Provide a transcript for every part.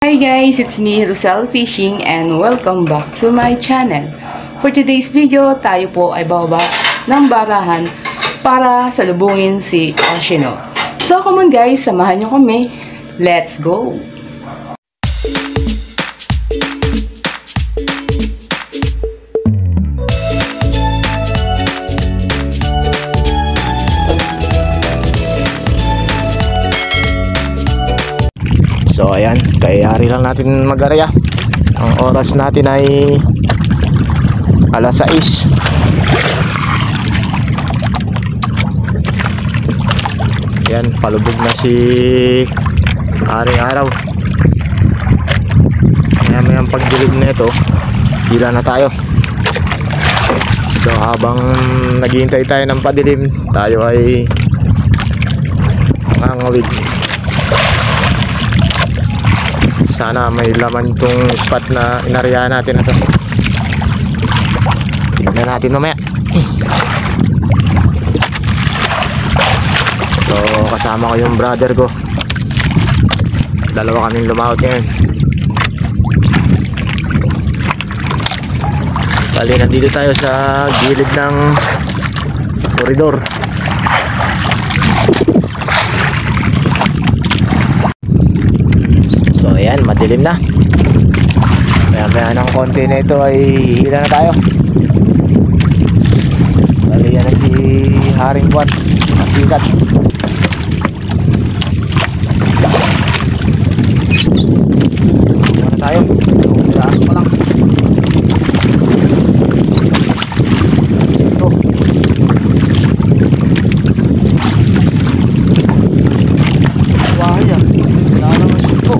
Hi guys, it's me Rosel Fishing and welcome back to my channel. For today's video, tayo po ay bababa ng barahan para salubungin si Oshino. So come on guys, samahan nyo kami. Let's go! So ayan, kayari lang natin mag-araya. Ang oras natin ay alas 6. Ayan, palubog na si Haring Araw. Kaya may ang pagdilig na ito, hila na tayo. So habang naghihintay tayo ng padilim, tayo ay mangangawid. Sana may laman itong spot na inariyahan natin na ito. Tignan natin mamaya. So kasama ko yung brother ko. Dalawa kaming lumahot ngayon. Bali nandito tayo sa gilid ng koridor. Ayan, madilim na. Maya ng konti na ito ay hihila na tayo. Bali yan na si Haring Buwan, masikat. Hihila na tayo. Taas pa lang. Ito. Wahaya. Wala naman ito.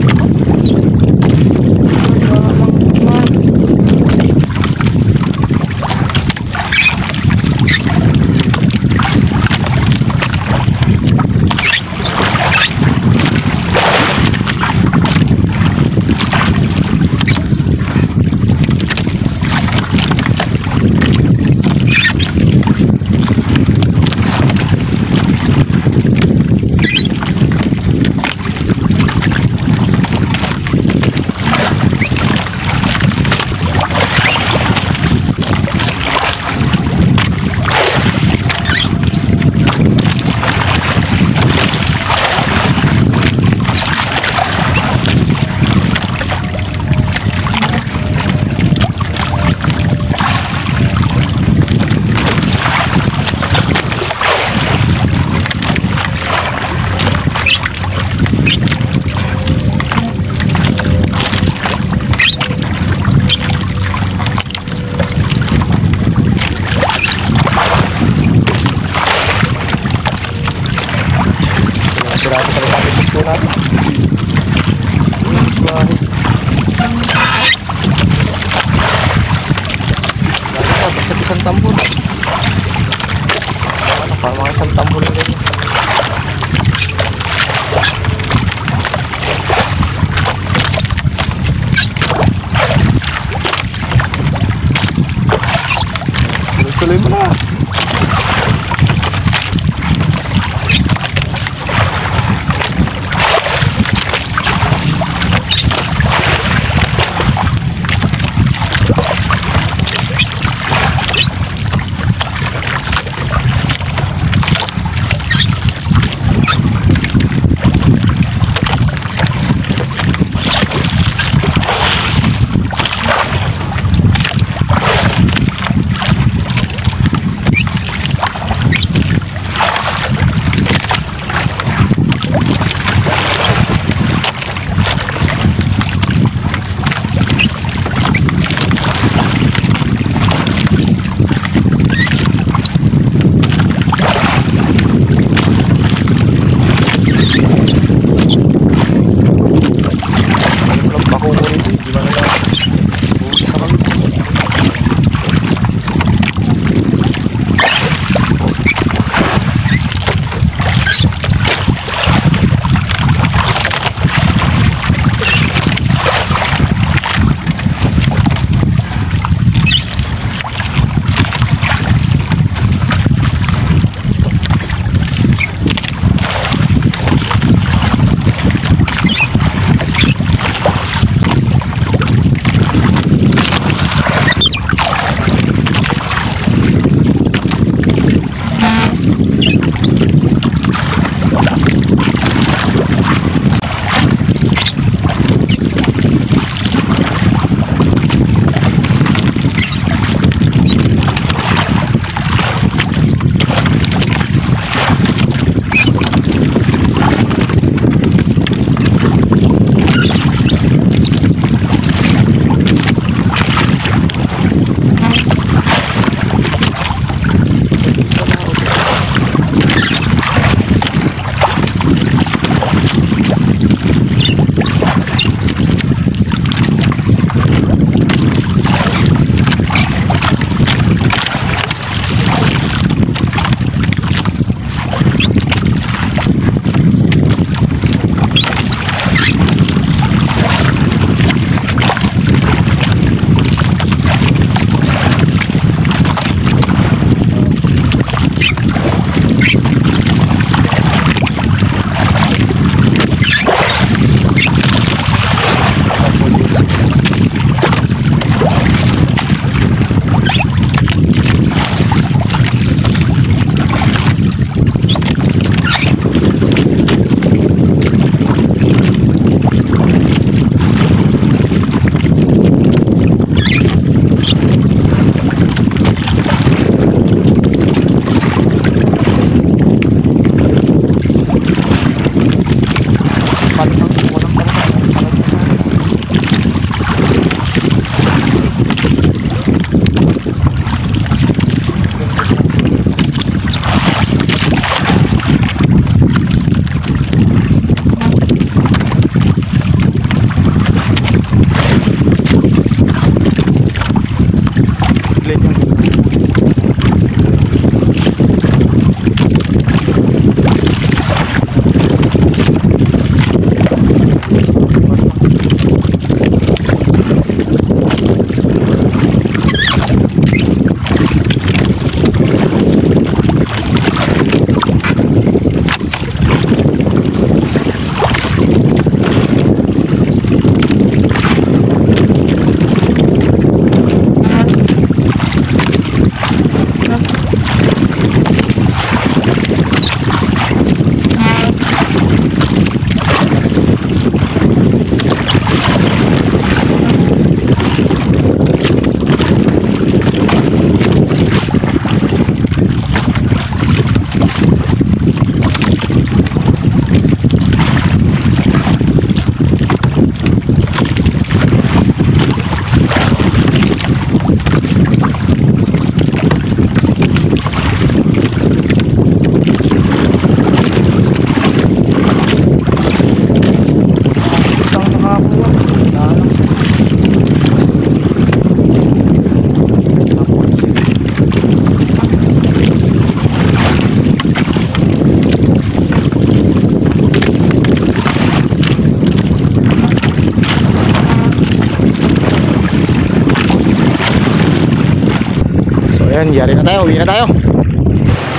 yari na tayo, uwi na tayo.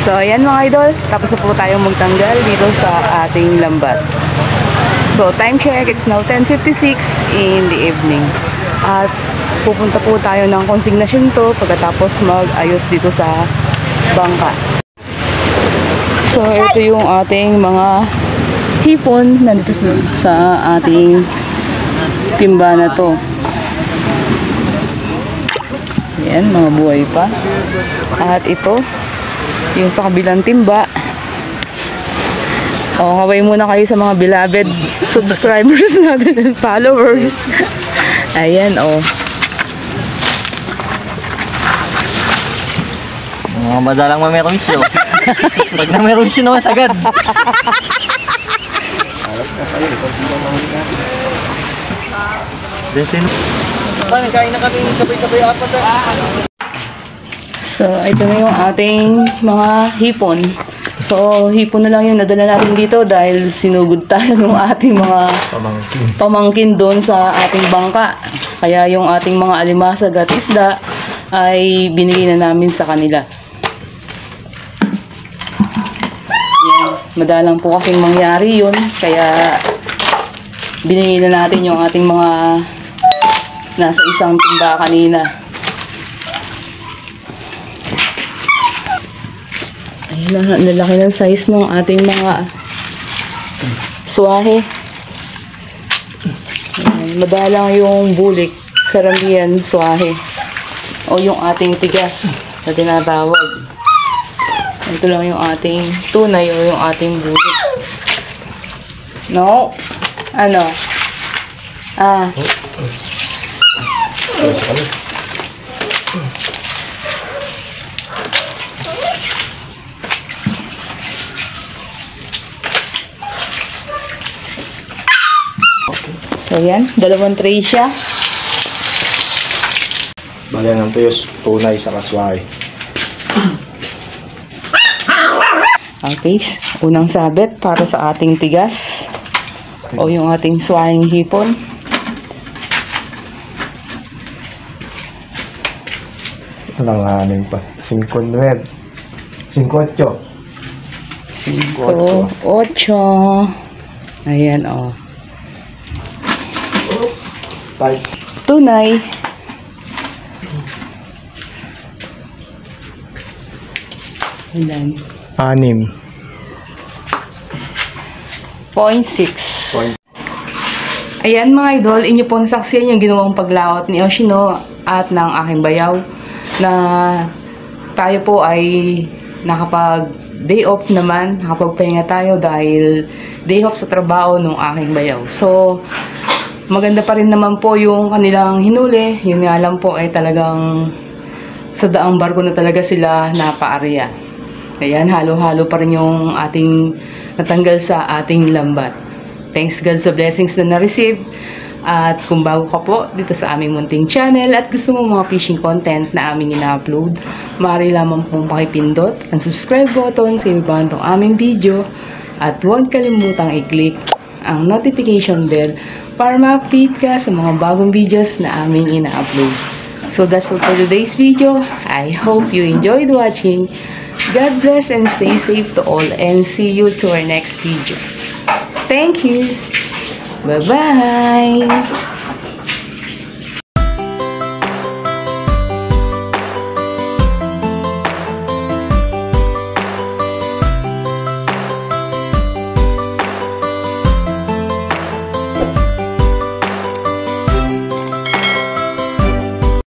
So ayan mga idol, tapos na po tayong magtanggal dito sa ating lambat. So time check, it's now 10:56 in the evening. At pupunta po tayo ng konsignasyon to pagkatapos mag-ayos dito sa bangka. So ito yung ating mga hipon nandito sa ating timba na to. Ayan, mga buhay pa. At ito yung sa kabilang timba. Kaway muna kayo sa mga beloved subscribers natin and followers. Ayan, Mga madalang mameron siya. Pag na meron siya naman agad. Kain na kami sabay-sabay apat. So, ito na yung ating mga hipon. So, hipon na lang yung nadala natin dito dahil sinugod tayo ng ating mga pamangkin doon sa ating bangka. Kaya yung ating mga alimasag at isda ay binili na namin sa kanila. Yan. Madalang po kasing mangyari yun. Kaya binili na natin yung ating mga nasa isang timba kanina. Ayun, nalaki ng size ng ating mga swahe. Madalang yung bulik, karamihan swahe. O yung ating tigas na tinatawag. Ito lang yung ating tunay o yung ating bulik. No? Ano? So yan, dalawang tray siya. Bali ng tuyos, tunay sa kasway. Okay, unang sabit para sa ating tigas o yung ating swahing hipon. Nanganin pa. 5-9. 5-8. 5-8. Ayan, o. 5. Tunay. Ilan? 6. 0.6. Ayan mga idol, inyo pong saksiyan yung ginawang paglaot ni Oshino at ng aking bayaw na tayo po ay nakapag day off naman, nakapagpahinga tayo dahil day off sa trabaho ng aking bayaw. So, maganda pa rin naman po yung kanilang hinuli. Yun nga lang po ay talagang sa daang barko na talaga sila napaarya. Ayan, halo-halo pa rin yung ating natanggal sa ating lambat. Thanks God sa blessings na na-receive. At kung bago ka po dito sa aming munting channel at gusto mo mga fishing content na aming ina-upload, maaari lamang pong pakipindot ang subscribe button sa ibaba ng aming video at huwag kalimutang i-click ang notification bell para ma-update ka sa mga bagong videos na aming ina-upload. So that's all for today's video. I hope you enjoyed watching. God bless and stay safe to all and see you to our next video. Thank you. Bye-bye.